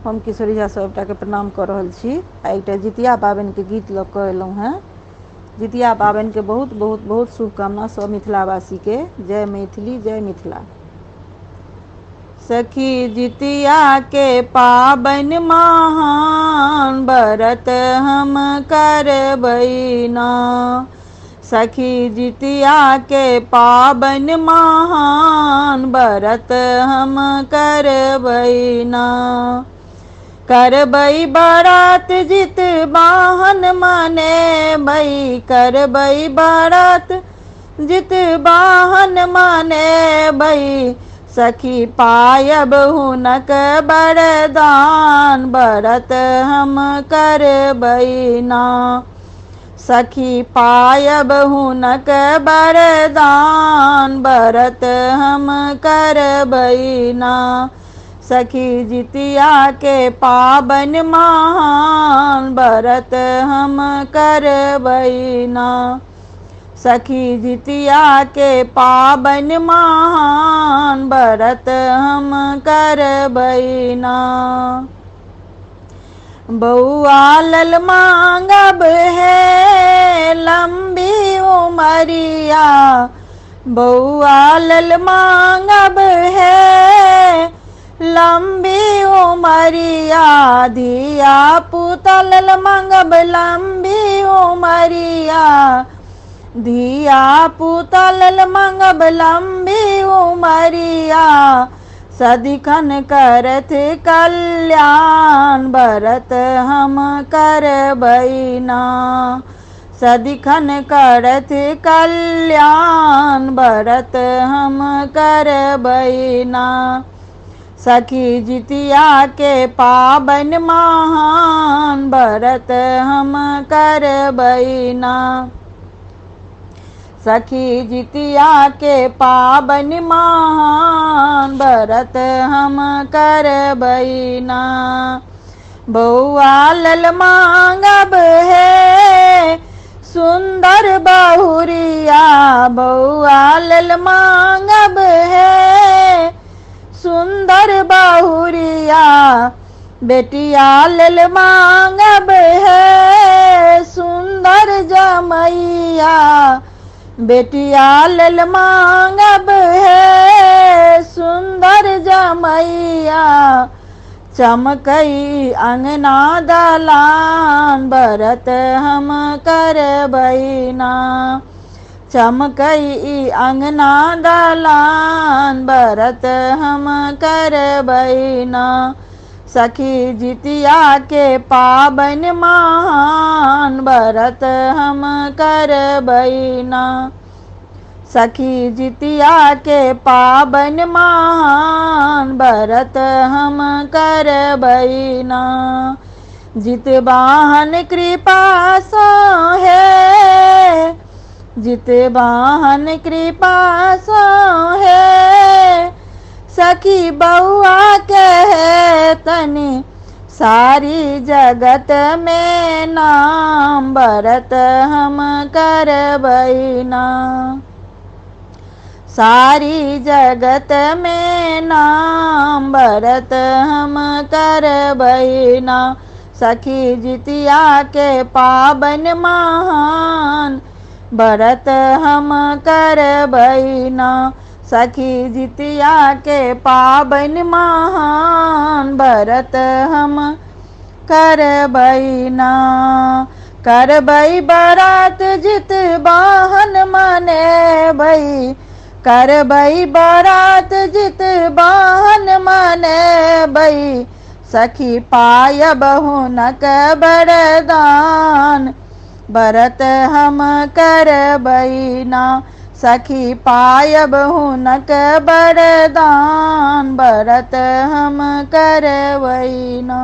हम किशोरी झा सबटा के प्रणाम कर रहल छी। एकटा जितिया पाबनि के गीत लऽ कऽ एलहुँ हैं। जितिया पाबनि के बहुत बहुत बहुत शुभकामना सब मिथिलावासी के। जय मैथिली, जय मिथिला। सखी जितिया के पाबनि महान, व्रत हम करबै ना। सखी जितिया के पाबनि महान, व्रत हम करबै ना। करबै व्रत जितवाहन मनेबै, करबै व्रत जितवाहन मनेबै। सखी पायब हुनक वरदान, व्रत हम करबै ना। सखी पायब हुनक वरदान, व्रत हम करबै ना। सखी जितिया के पाबनि महान, व्रत हम करबै ना। सखी जितिया के पाबनि महान, व्रत हम करबै ना। बउआ लल मांगब है लंबी उमरिया, बउआ लल मांगब है लंबी उमरिया। धिया पुता लल मांगब लंबी उमरिया, धिया पुता लल मांगब लंबी उमरिया। सदिखन करत कल्याण, व्रत हम करबै ना। सदिखन करत कल्याण, व्रत हम करबै ना। सखी जितिया के पाबनि महान, व्रत हम करबै ना। सखी जितिया के पाबनि महान, व्रत हम करबै ना। बउआ लल मांगब है सुंदर बहुरिया, बउआ लल मांगब है सुंदर बहुरिया। बेटिया लल मांगब है सुंदर जमैया, बेटिया लल मांगब है सुंदर जमैया। चमकई अंगना दलान, व्रत हम करबै ना। चमकई अंगना दलान, व्रत हम करबै ना। सखी जितिया के पाबनि महान, व्रत हम करबै ना। सखी जितिया के पाबनि महान, व्रत हम करबै ना। जितवाहन कृपा सँ है, जितवाहन कृपा सँ है। सखी बउआ कहे तनि सारी जगत में नाम, व्रत हम करबै ना। सारी जगत में नाम, व्रत हम करबै ना। सखी जितिया के पाबनि महान, व्रत हम करबै ना। सखी जितिया के पाबनि महान, व्रत हम करबै ना। करबै व्रत जितवाहन मनेबै, करबै व्रत जितवाहन मनेबै। सखी पायब हुनक वरदान, व्रत हम करबै ना। सखी पायब हुनक वरदान, व्रत हम करबै ना।